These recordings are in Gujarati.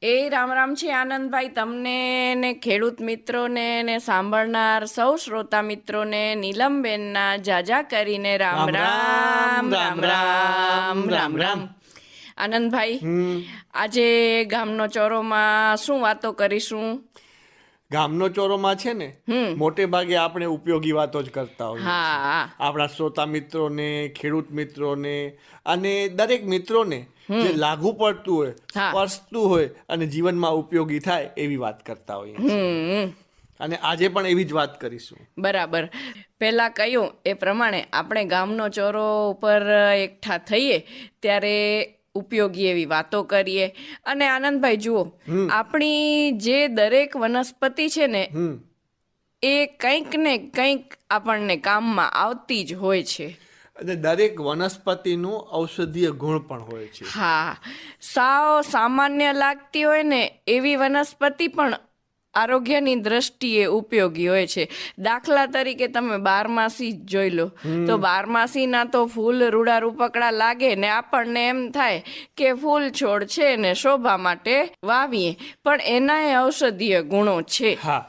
એ રામ રામ છે આનંદભાઈ, તમને ને ખેડૂત મિત્રોને ને સાંભળનાર સૌ શ્રોતા મિત્રોને નીલમબેનના જાજા કરીને રામ રામ રામ રામ રામ રામ. આનંદભાઈ, આજે ગામનો ચોરોમાં શું વાતો કરીશું? ગામનો ચોરોમાં છે ને મોટે ભાગે આપણે ઉપયોગી વાતો જ કરતા હોઈએ છીએ. હા, આપણા શ્રોતા મિત્રોને, ખેડૂત મિત્રોને અને દરેક મિત્રોને જે લાગુ પડતું હોય, હા. સ્પર્શતું હોય અને જીવનમાં ઉપયોગી થાય એવી વાત કરતા હોઈએ છીએ. અને આજે પણ એવી જ વાત કરીશું. બરાબર. પહેલા કહ્યું એ પ્રમાણે આપણે ગામનો ચોરો ઉપર એકઠા થઈએ ત્યારે ઉપયોગી એવી વાતો કરીએ. અને આનંદભાઈ જુઓ, આપણી જે દરેક વનસ્પતિ છે ને એ કંઈક ને કંઈક આપણને કામમાં આવતી જ હોય છે. અને દરેક વનસ્પતિનું ઔષધીય ગુણ પણ હોય છે. હા, સાવ સામાન્ય લાગતી હોય ને એવી વનસ્પતિ પણ આરોગ્યની દ્રષ્ટિએ ઉપયોગી હોય છે. દાખલા તરીકે તમે બારમાસી જ જોઈ લો તો બારમાસીના તો ફૂલ રૂડા રૂપકડા લાગે ને આપણને એમ થાય કે ફૂલ છોડ છે ને શોભા માટે વાવીએ, પણ એનાય ઔષધીય ગુણો છે. હા,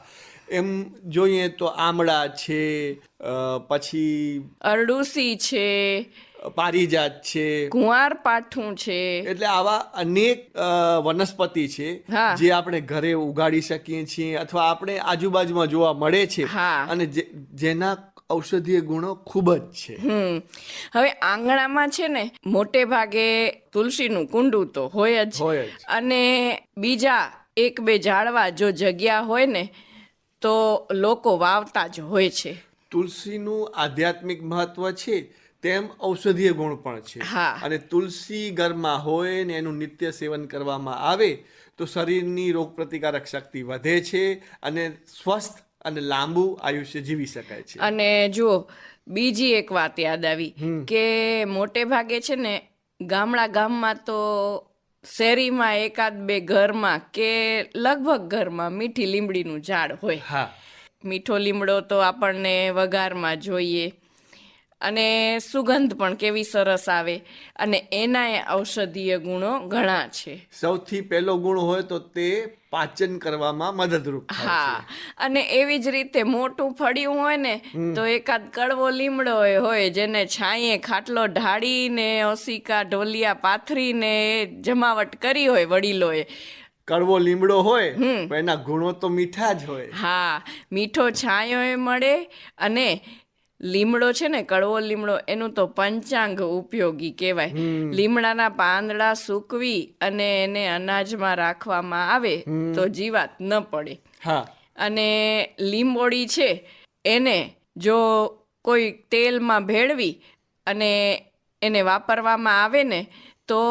એમ જોઈએ તો આમળા છે, પછી અરડુસી છે, પારિજાત છે, કુંવાર પાઠું છે. એટલે આવા અનેક વનસ્પતિ છે હા. જે આપણે ઘરે ઉગાડી શકીએ છીએ અથવા આપણે આજુબાજુમાં જોવા મળે છે. હા. અને જેના ઔષધીય ગુણો ખૂબ જ છે. હવે આંગણામાં છે ને મોટે ભાગે તુલસીનું કુંડું તો હોય જ. હોય જ. અને બીજા એક બે ઝાડવા જો જગ્યા હોય ને તો લોકો વાવતા જ હોય છે. તુલસીનું આધ્યાત્મિક મહત્વ છે તેમ ઔષધીય ગુણ પણ છે. હા. અને તુલસી ઘરમાં હોય ને એનું નિત્ય સેવન કરવામાં આવે તો શરીરની રોગપ્રતિકારક શક્તિ વધે છે અને સ્વસ્થ અને લાંબુ આયુષ્ય જીવી શકાય છે. અને જુઓ, બીજી એક વાત યાદ આવી કે મોટે ભાગે છે ને ગામમાં તો શેરીમાં એકાદ બે ઘરમાં કે લગભગ ઘરમાં મીઠી લીમડીનું ઝાડ હોય. હા. મીઠો લીમડો તો આપણને વઘારમાં જોઈએ અને સુગંધ પણ કેવી સરસ આવે અને એનાય ઔષધીય ગુણો ઘણા છે. સૌથી પહેલો ગુણ હોય તો તે પાચન કરવામાં મદદરૂપ થાય હા, છે. અને એવી જ રીતે મોટું ફળિયું હોય ને તો એકાદ કડવો લીમડો હોય જેને છાંયે ખાટલો ઢાળીને ઓસિકા ઢોલિયા પાથરીને જમાવટ કરી હોય વડીલોએ. કડવો લીમડો હોય પણ એના ગુણો તો મીઠા જ હોય. હા, મીઠો છાંયો મળે અને લીમડો છે ને કડવો લીમડો એનું તો પંચાંગ ઉપયોગી કહેવાય. લીમડાના પાંદડા સૂકવી અને એને અનાજમાં રાખવામાં આવે તો જીવાત ન પડે. હા. અને લીંબોળી છે એને જો કોઈ તેલમાં ભેળવી અને એને વાપરવામાં આવે ને તો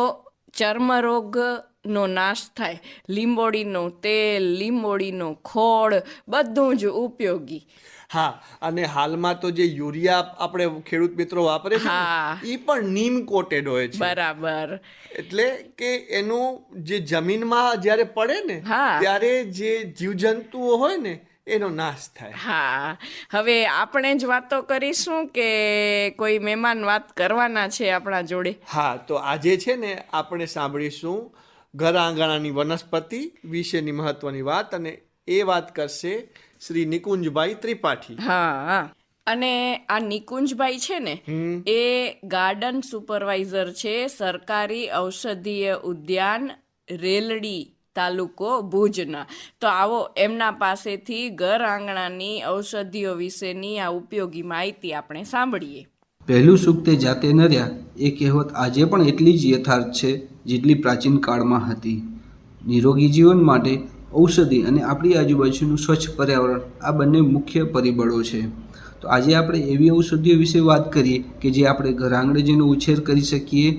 ચર્મરોગનો નાશ થાય. લીંબોળીનું તેલ, લીંબોળીનો ખોળ બધું જ ઉપયોગી. હા, અને હાલમાં તો જે યુરિયા આપણે ખેડૂત મિત્રો વાપરે છે હા. એ પણ નીમ કોટેડ હોય છે. બરાબર. એટલે કે એનું જે જમીનમાં જ્યારે પડે ને હા. ત્યારે જે જીવજંતુઓ હોય ને એનો નાશ થાય. હા, હવે આપણે જ વાતો કરીશું કે કોઈ મહેમાન વાત કરવાના છે આપણા જોડે? હા, તો આજે છે ને આપણે સાંભળીશું ઘર આંગણાની વનસ્પતિ વિશેની મહત્વની વાત, અને એ વાત કરશે શ્રી નિકુંજભાઈ ત્રિપાઠી. હા, અને આ નિકુંજભાઈ છે ને એ ગાર્ડન સુપરવાઇઝર છે સરકારી ઔષધીય ઉદ્યાન રેલડી તાલુકો ભુજના. તો આવો એમના પાસેથી ઘર આંગણાની ઔષધિઓ વિશેની આ ઉપયોગી માહિતી આપણે સાંભળીએ. પહેલું સુખ તે જાતે નર્યા એ કહેવત આજે પણ એટલી જ યથાર્થ છે જેટલી પ્રાચીન કાળમાં હતી. નિરોગી જીવન માટે ઔષધિ અને આપણી આજુબાજુનું સ્વચ્છ પર્યાવરણ આ બંને મુખ્ય પરિબળો છે. તો આજે આપણે એવી ઔષધિઓ વિશે વાત કરીએ કે જે આપણે ઘર આંગણે જેનો ઉછેર કરી શકીએ,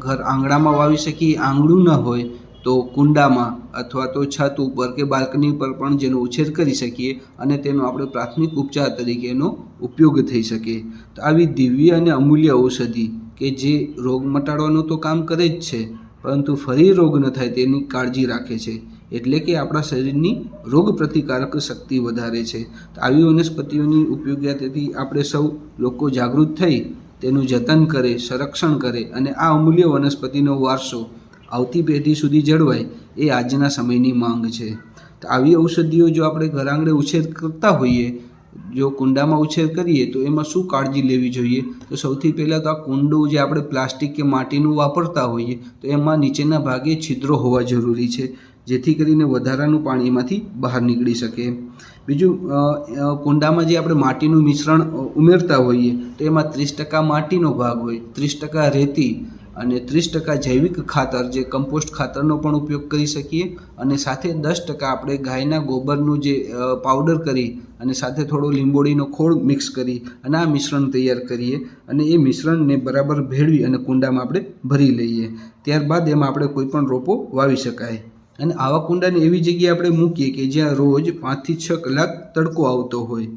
ઘર આંગણામાં વાવી શકીએ. આંગણું ન હોય તો કુંડામાં અથવા તો છત ઉપર કે બાલ્કની પર પણ જેનો ઉછેર કરી શકીએ અને તેનો આપણે પ્રાથમિક ઉપચાર તરીકેનો ઉપયોગ થઈ શકે. તો આવી દિવ્ય અને અમૂલ્ય ઔષધિ કે જે રોગ મટાડવાનું તો કામ કરે જ છે પરંતુ ફરી રોગ ન થાય તેની કાળજી રાખે છે. એટલે કે આપણા શરીરની રોગ પ્રતિકારક શક્તિ વધારે છે. તો આવી વનસ્પતિઓની ઉપયોગિતાથી આપણે સૌ લોકો જાગૃત થઈ તેનું જતન કરે, સંરક્ષણ કરે અને આ અમૂલ્ય વનસ્પતિનો વારસો આવતી પેઢી સુધી જળવાય એ આજના સમયની માંગ છે. તો આવી ઔષધિઓ જો આપણે ઘર આંગણે ઉછેર કરતા હોઈએ, જો કુંડામાં ઉછેર કરીએ તો એમાં શું કાળજી લેવી જોઈએ? તો સૌથી પહેલાં તો આ કુંડું જે આપણે પ્લાસ્ટિક કે માટીનું વાપરતા હોઈએ તો એમાં નીચેના ભાગે છિદ્રો હોવા જરૂરી છે, જેથી કરીને વધારાનું પાણી એમાંથી બહાર નીકળી શકે. બીજું, કુંડામાં જે આપણે માટીનું મિશ્રણ ઉમેરતા હોઈએ તો એમાં 30% માટીનો ભાગ હોય, 30% રેતી અને 30% જૈવિક ખાતર જે કમ્પોસ્ટ ખાતરનો પણ ઉપયોગ કરી શકીએ, અને સાથે 10% આપણે ગાયના ગોબરનું જે પાવડર કરી અને સાથે થોડો લીંબોળીનો ખોળ મિક્સ કરી અને આ મિશ્રણ તૈયાર કરીએ અને એ મિશ્રણને બરાબર ભેળવી અને કુંડામાં આપણે ભરી લઈએ. ત્યારબાદ એમાં આપણે કોઈ પણ રોપો વાવી શકાય. અને આવા કુંડાને એવી જગ્યાએ આપણે મૂકીએ કે જ્યાં રોજ 5 થી 6 કલાક તડકો આવતો હોય,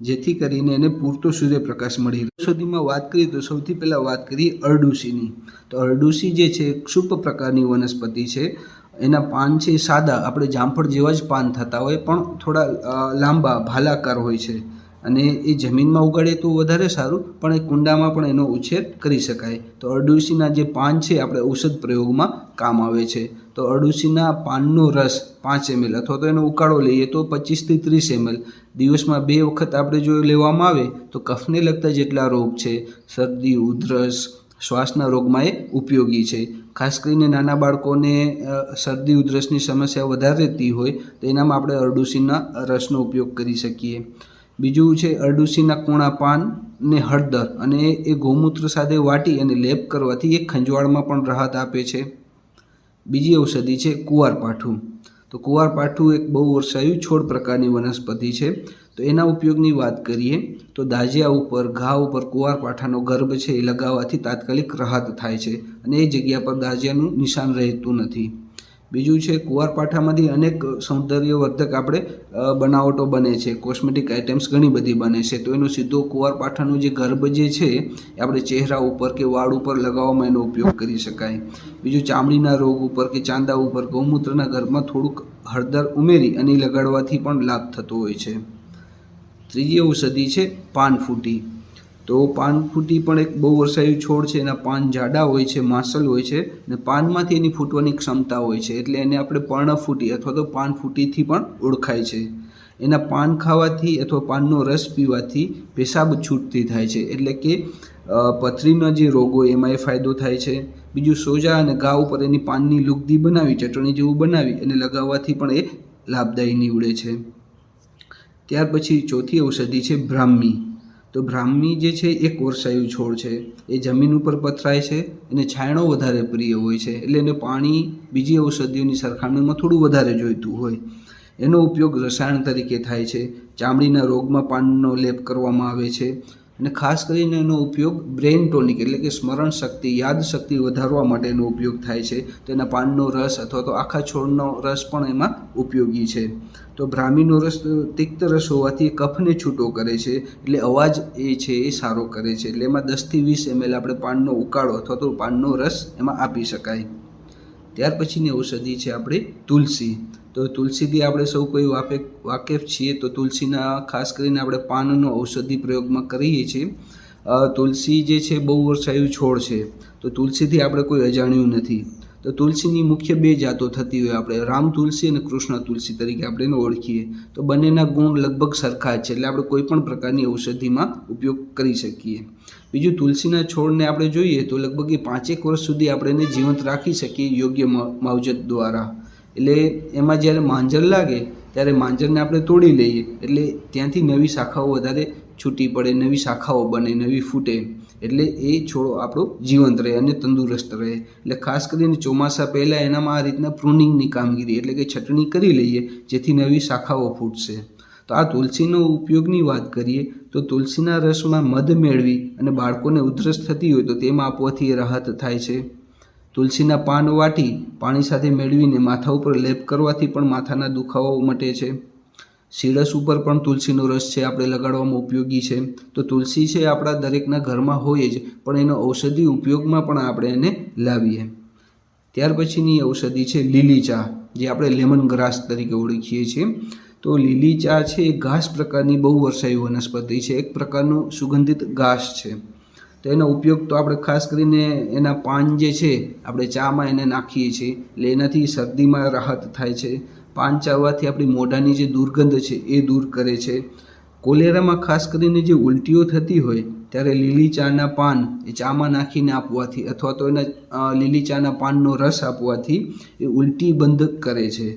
જેથી કરીને એને પૂરતો સૂર્યપ્રકાશ મળી રહે. ઔષધિમાં વાત કરીએ તો સૌથી પહેલાં વાત કરીએ અરડુસીની. તો અરડુસી જે છે એક ક્ષુપ પ્રકારની વનસ્પતિ છે. એના પાન છે સાદા, આપણે જામફળ જેવા જ પાન થતા હોય, પણ થોડા લાંબા ભાલાકાર હોય છે. અને એ જમીનમાં ઉગાડે તો વધારે સારું, પણ એ કુંડામાં પણ એનો ઉછેર કરી શકાય. તો અરડુસીના જે પાન છે આપણે ઔષધ પ્રયોગમાં કામ આવે છે. તો અરડુસીના પાનનો રસ 5 ml અથવા તો એનો ઉકાળો લઈએ તો 25 થી 30 ml દિવસમાં 2 વખત આપણે જો લેવામાં આવે તો કફને લગતા જેટલા રોગ છે, શરદી, ઉધરસ, શ્વાસના રોગમાં એ ઉપયોગી છે. ખાસ કરીને નાના બાળકોને શરદી ઉધરસની સમસ્યા વધારે રહેતી હોય તો એનામાં આપણે અરડુસીના રસનો ઉપયોગ કરી શકીએ. બીજું છે અરડુસીના કૂણા પાન ને હળદર, અને એ ગૌમૂત્ર સાથે વાટી અને લેપ કરવાથી એ ખંજવાળમાં પણ રાહત આપે છે. બીજી ઔષધિ છે કુવારપાઠું. તો કુવારપાઠું એક બહુ વર્ષાયુ છોડ પ્રકારની વનસ્પતિ છે. તો એના ઉપયોગની વાત કરીએ તો દાજિયા ઉપર, ઘા ઉપર કુવારપાઠાનો ગર્ભ છે એ લગાવવાથી તાત્કાલિક રાહત થાય છે અને એ જગ્યા પર દાજિયાનું નિશાન રહેતું નથી. બીજું છે કુવારપાઠામાંથી અનેક સૌંદર્યવર્ધક આપણે બનાવટો બને છે, કોસ્મેટિક આઇટમ્સ ઘણી બધી બને છે. તો એનો સીધો કુવારપાઠાનો જે ગર્ભ જે છે એ આપણે ચહેરા ઉપર કે વાળ ઉપર લગાવવામાં એનો ઉપયોગ કરી શકાય. બીજું, ચામડીના રોગ ઉપર કે ચાંદા ઉપર ગૌમૂત્રના ગર્ભમાં થોડુંક હળદર ઉમેરી અને લગાડવાથી પણ લાભ થતો હોય છે. ત્રીજી ઔષધિ છે પાનફૂટી. તો પાનફૂટી પણ એક બહુ વર્ષાયુ છોડ છે. એના પાન જાડા હોય છે, માસલ હોય છે, અને પાનમાંથી એની ફૂટવાની ક્ષમતા હોય છે, એટલે એને આપણે પર્ણફૂટી અથવા તો પાનફૂટીથી પણ ઓળખાય છે. એના પાન ખાવાથી અથવા પાનનો રસ પીવાથી પેશાબ છૂટતી થાય છે, એટલે કે પથરીના જે રોગો એમાં એ ફાયદો થાય છે. બીજું, સોજા અને ઘા ઉપર એની પાનની લુગદી બનાવી, ચટણી જેવું બનાવી અને લગાવવાથી પણ એ લાભદાયી નીવડે છે. ત્યાર પછી ચોથી ઔષધિ છે બ્રાહ્મી. તો બ્રાહ્મી જે છે એક વર્ષાયુ છોડ છે. એ જમીન ઉપર પથરાય છે, એને છાંયડો વધારે પ્રિય હોય છે, એટલે એને પાણી બીજી ઔષધિઓની સરખામણીમાં થોડું વધારે જોઈતું હોય. એનો ઉપયોગ રસાયણ તરીકે થાય છે. ચામડીના રોગમાં પાનનો લેપ કરવામાં આવે છે, અને ખાસ કરીને એનો ઉપયોગ બ્રેઇન ટોનિક એટલે કે સ્મરણ શક્તિ, યાદ શક્તિ વધારવા માટેનો ઉપયોગ થાય છે. તો એના પાનનો રસ અથવા તો આખા છોડનો રસ પણ એમાં ઉપયોગી છે. તો બ્રાહ્મીનો રસ તિક્ત રસ હોવાથી કફને છૂટો કરે છે, એટલે અવાજ એ છે એ સારો કરે છે. એટલે એમાં 10 થી 20 ml આપણે પાનનો ઉકાળો અથવા તો પાનનો રસ એમાં આપી શકાય. ત્યાર પછીની ઔષધિ છે આપણે તુલસી. તો તુલસીથી આપણે સૌ કોઈ વાકેફ છીએ. તો તુલસીના ખાસ કરીને આપણે પાનનો ઔષધિ પ્રયોગમાં કરીએ છીએ. તુલસી જે છે બહુ વર્ષાયુ છોડ છે. તો તુલસીથી આપણે કોઈ અજાણ્યું નથી. તો તુલસીની મુખ્ય 2 જાતો થતી હોય, આપણે રામ તુલસી અને કૃષ્ણ તુલસી તરીકે આપણે એને ઓળખીએ. તો બંનેના ગુણ લગભગ સરખા જ છે, એટલે આપણે કોઈ પણ પ્રકારની ઔષધિમાં ઉપયોગ કરી શકીએ. બીજું, તુલસીના છોડને આપણે જોઈએ તો લગભગ 5 વર્ષ સુધી આપણે એને જીવંત રાખી શકીએ યોગ્ય માવજત દ્વારા. એટલે એમાં જ્યારે માંજર લાગે ત્યારે માંજરને આપણે તોડી લઈએ, એટલે ત્યાંથી નવી શાખાઓ વધારે છૂટી પડે, નવી શાખાઓ બને, નવી ફૂટે, એટલે એ છોડ આપણો જીવંત રહે અને તંદુરસ્ત રહે. એટલે ખાસ કરીને ચોમાસા પહેલાં એનામાં આ રીતના પ્રૂનિંગની કામગીરી એટલે કે છટણી કરી લઈએ, જેથી નવી શાખાઓ ફૂટશે. તો આ તુલસીનો ઉપયોગની વાત કરીએ તો તુલસીના રસમાં મધ મેળવી અને બાળકોને ઉધરસ થતી હોય તો તેમાં આપવાથી રાહત થાય છે. તુલસીના પાન વાટી પાણી સાથે મેળવીને માથા ઉપર લેપ કરવાથી પણ માથાના દુખાવાઓ મટે છે. શીળસ ઉપર પણ તુલસીનો રસ છે આપણે લગાડવામાં ઉપયોગી છે. તો તુલસી છે આપણા દરેકના ઘરમાં હોય જ, પણ એનો ઔષધિ ઉપયોગમાં પણ આપણે એને લાવીએ. ત્યાર પછીની ઔષધિ છે લીલી ચા, જે આપણે લેમન ગ્રાસ તરીકે ઓળખીએ છીએ. તો લીલી ચા છે એ ઘાસ પ્રકારની બહુ વર્ષાયુ વનસ્પતિ છે, એક પ્રકારનું સુગંધિત ઘાસ છે. તો એનો ઉપયોગ તો આપણે ખાસ કરીને એના પાન જે છે આપણે ચામાં એને નાખીએ છીએ એટલે એનાથી શરદીમાં રાહત થાય છે. પાન ચાવવાથી આપણી મોઢાની જે દુર્ગંધ છે એ દૂર કરે છે. કોલેરામાં ખાસ કરીને જે ઉલટીઓ થતી હોય ત્યારે લીલી ચાના પાન એ ચામાં નાખીને આપવાથી અથવા તો એના લીલી ચાના પાનનો રસ આપવાથી એ ઉલટી બંધ કરે છે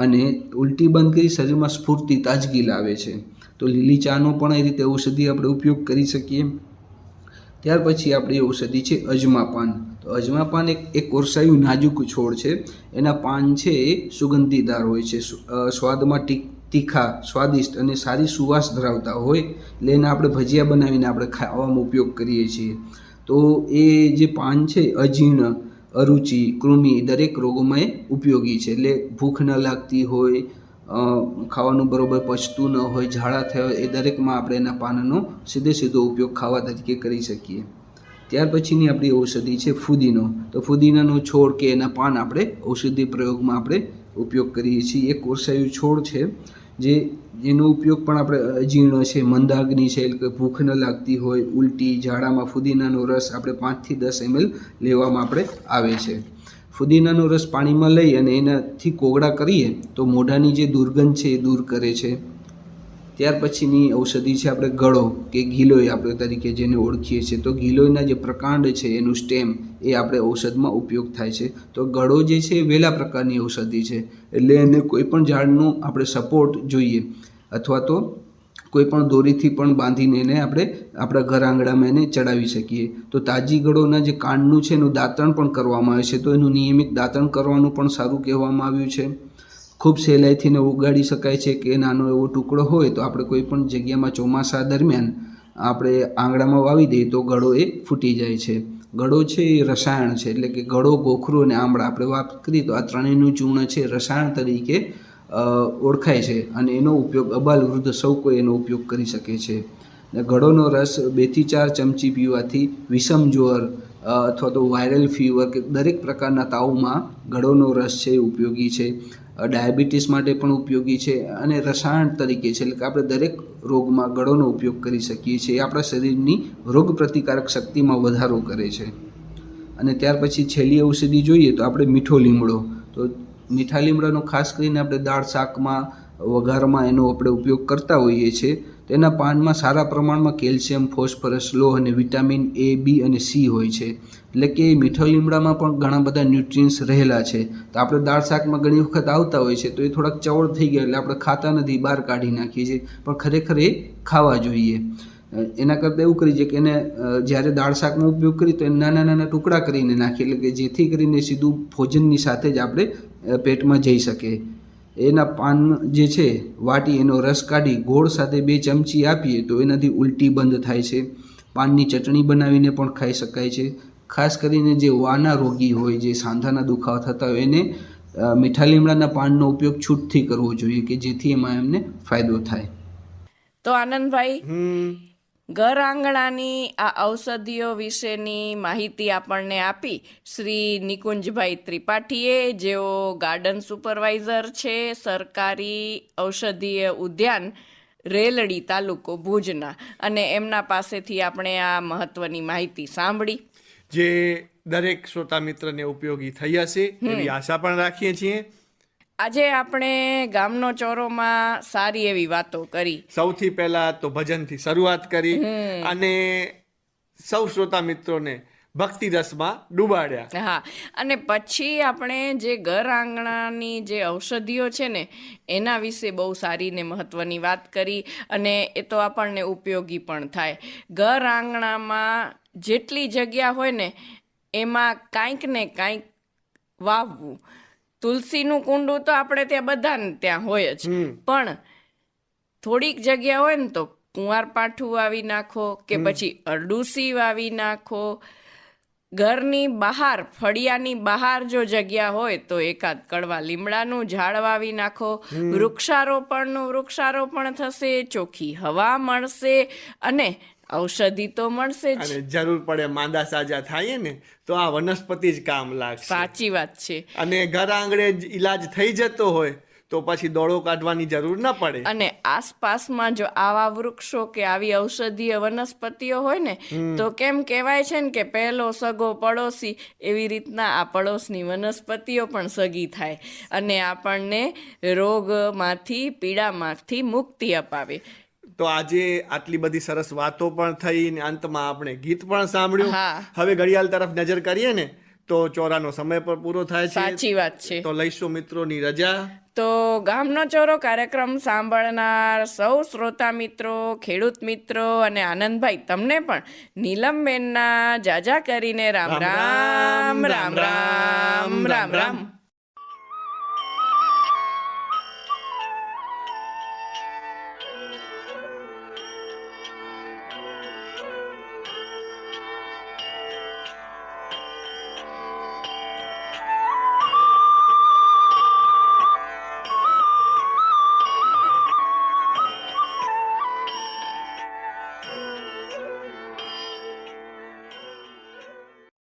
અને ઉલટી બંધ કરી શરીરમાં સ્ફૂર્તિ તાજગી લાવે છે. તો લીલી ચાનો પણ એ રીતે ઔષધિ આપણે ઉપયોગ કરી શકીએ. ત્યાર પછી આપણી ઔષધિ છે અજમા પાન. તો અજમા પાન એક કોરસાયું નાજુક છોડ છે. એના પાન છે એ સુગંધીદાર હોય છે, સ્વાદમાં તીખા, સ્વાદિષ્ટ અને સારી સુવાસ ધરાવતા હોય એટલે એને આપણે ભજીયા બનાવીને આપણે ખાવામાં ઉપયોગ કરીએ છીએ. તો એ જે પાન છે અજીર્ણ, અરુચિ, કૃમિ દરેક રોગોમાં એ ઉપયોગી છે. એટલે ભૂખ ન લાગતી હોય, ખાવાનું બરોબર પચતું ન હોય, ઝાડા થયા હોય, એ દરેકમાં આપણે એના પાનનો સીધો ઉપયોગ ખાવા તરીકે કરી શકીએ. ત્યાર પછીની આપણી ઔષધિ છે ફુદીનો. તો ફુદીનાનો છોડ કે એના પાન આપણે ઔષધિ પ્રયોગમાં આપણે ઉપયોગ કરીએ છીએ. એક કોરસાયું છોડ છે જેનો ઉપયોગ પણ આપણે અજીર્ણ છે, મંદાગ્નિ છે, એટલે કે ભૂખ ન લાગતી હોય, ઉલટી, ઝાડામાં ફુદીનાનો રસ આપણે 5 થી 10 ml લેવામાં આપણે આવે છે. ફુદીનાનો રસ પાણીમાં લઈ અને એનાથી કોગળા કરીએ તો મોઢાની જે દુર્ગંધ છે એ દૂર કરે છે. ત્યાર પછીની ઔષધિ છે આપણે ગળો કે ગિલોય આપણે તરીકે જેને ઓળખીએ છીએ. તો ગિલોયના જે પ્રકાંડ છે એનું સ્ટેમ એ આપણે ઔષધમાં ઉપયોગ થાય છે. તો ગળો જે છે એ વેલા પ્રકારની ઔષધિ છે એટલે એને કોઈ પણ ઝાડનો આપણે સપોર્ટ જોઈએ અથવા તો કોઈ પણ દોરીથી પણ બાંધીને એને આપણે આપણા ઘર આંગણામાં એને ચડાવી શકીએ. તો તાજી ગળોના જે કાંડનું છે એનું દાંતણ પણ કરવામાં આવે છે. તો એનું નિયમિત દાંતણ કરવાનું પણ સારું કહેવામાં આવ્યું છે. ખૂબ સહેલાઈથી એને ઉગાડી શકાય છે કે નાનો એવો ટુકડો હોય તો આપણે કોઈ પણ જગ્યામાં ચોમાસા દરમિયાન આપણે આંગણામાં વાવી દઈએ તો ગળો એ ફૂટી જાય છે. ગળો છે એ રસાયણ છે એટલે કે ગળો, ગોખરું અને આમળા આપણે વાત કરીએ તો આ ત્રણેયનું ચૂર્ણ છે રસાયણ તરીકે ઓળખાય છે અને એનો ઉપયોગ અબાલ વૃદ્ધ સૌ કોઈ એનો ઉપયોગ કરી શકે છે. ગળોનો રસ 2 થી 4 ચમચી પીવાથી વિષમ જ્વર અથવા તો વાયરલ ફીવર કે દરેક પ્રકારના તાવમાં ગળોનો રસ છે એ ઉપયોગી છે. ડાયાબિટીસ માટે પણ ઉપયોગી છે અને રસાયણ તરીકે છે એટલે કે આપણે દરેક રોગમાં ગળોનો ઉપયોગ કરી શકીએ છીએ. એ આપણા શરીરની રોગ પ્રતિકારક શક્તિમાં વધારો કરે છે. અને ત્યાર પછી છેલ્લી ઔષધિ જોઈએ તો આપણે મીઠો લીમડો. તો મીઠા લીમડાનો ખાસ કરીને આપણે દાળ શાકમાં વઘારમાં એનો આપણે ઉપયોગ કરતા હોઈએ છીએ. તેના પાનમાં સારા પ્રમાણમાં કેલ્શિયમ, ફોસ્ફરસ, લોહ અને વિટામિન A, B અને C હોય છે. એટલે કે મીઠા લીમડામાં પણ ઘણા બધા ન્યુટ્રિયન્ટ્સ રહેલા છે. તો આપણે દાળ શાકમાં ઘણી વખત આવતા હોય છે તો એ થોડાક ચવળ થઈ ગયા એટલે આપણે ખાતા નથી, બહાર કાઢી નાખીએ છીએ, પણ ખરેખર એ ખાવા જોઈએ. એના કરતાં એવું કરીએ છીએ કે એને જ્યારે દાળ શાકનો ઉપયોગ કરીએ તો એને નાના નાના ટુકડા કરીને નાખીએ એટલે કે જેથી કરીને સીધું ભોજનની સાથે જ આપણે પેટમાં જઈ શકે. એના પાન જે છે વાટી એનો રસ કાઢી ગોળ સાથે 2 ચમચી આપીએ તો એનાથી ઉલટી બંધ થાય છે. પાનની ચટણી બનાવીને પણ ખાઈ શકાય છે. ખાસ કરીને જે વાના રોગી હોય, જે સાંધાના દુખાવા થતા હોય એને મીઠા લીમડાના પાનનો ઉપયોગ છૂટથી કરવો જોઈએ કે જેથી એમાં એમને ફાયદો થાય. તો આનંદભાઈ, ઘર આંગણાની આ ઔષધિઓ વિશેની માહિતી આપણને આપી શ્રી નિકુંજભાઈ ત્રિપાઠીએ, જેઓ ગાર્ડન સુપરવાઇઝર છે સરકારી ઔષધીય ઉદ્યાન રેલડી તાલુકો ભુજના, અને એમના પાસેથી આપણે આ મહત્વની માહિતી સાંભળી જે દરેક શ્રોતા મિત્રને ઉપયોગી થઈ હશે એવી આશા પણ રાખીએ છીએ. આજે આપણે ગામનો ચોરોમાં સારી એવી વાતો કરી. સૌથી પહેલા તો ભજનથી શરૂઆત કરી અને સૌ શ્રોતા મિત્રોને ભક્તિ રસમાં ડૂબાડ્યા. હા, અને પછી આપણે જે ઘર આંગણાની જે ઔષધિઓ છે ને એના વિશે બહુ સારી ને મહત્વની વાત કરી અને એ તો આપણને ઉપયોગી પણ થાય. ઘર આંગણામાં જેટલી જગ્યા હોય ને એમાં કાંઈક ને કાંઈક વાવવું. તુલસીનું કુંડું તો આપણે ત્યાં બધાને ત્યાં હોય જ, પણ થોડીક જગ્યા હોય ને તો કુંવારપાઠું વાવી નાખો કે પછી અરડુસી વાવી નાખો. ઘરની બહાર, ફળિયાની બહાર જો જગ્યા હોય તો એકાદ કડવા લીમડાનું ઝાડ વાવી નાખો. વૃક્ષારોપણ થશે, ચોખ્ખી હવા મળશે અને ઔષધિ તો મળશે જ. અને જરૂર પડે માંદા સાજા થાય ને તો આ વનસ્પતિ જ કામ લાગશે. સાચી વાત છે. અને ઘર આંગણે જ ઈલાજ થઈ જતો હોય તો પછી દોડો કાઢવાની જરૂર ન પડે. અને આસપાસમાં જો આવા વૃક્ષો કે આવી ઔષધીય વનસ્પતિઓ હોય ને તો કેમ કહેવાય છે ને કે પહેલો સગો પડોશી, એવી રીતના આ પડોશની વનસ્પતિઓ પણ સગી થાય અને આપણને રોગમાંથી પીડામાંથી મુક્તિ અપાવે. તો આજે આટલી બધી સરસ વાતો પણ થઈ ને અંતમાં આપણે ગીત પણ સાંભળ્યું. હા. હવે ઘડિયાળ તરફ નજર કરીએ ને તો ચોરાનો સમય પણ પૂરો થાય છે. સાચી વાત છે. તો લઈશું મિત્રોની રજા. તો ગામનો ચોરો કાર્યક્રમ સાંભળનાર સૌ શ્રોતા મિત્રો, ખેડૂત મિત્રો અને આનંદભાઈ તમને પણ નીલમબેનના જાજા કરીને રામ રામ રામ રામ રામ રામ.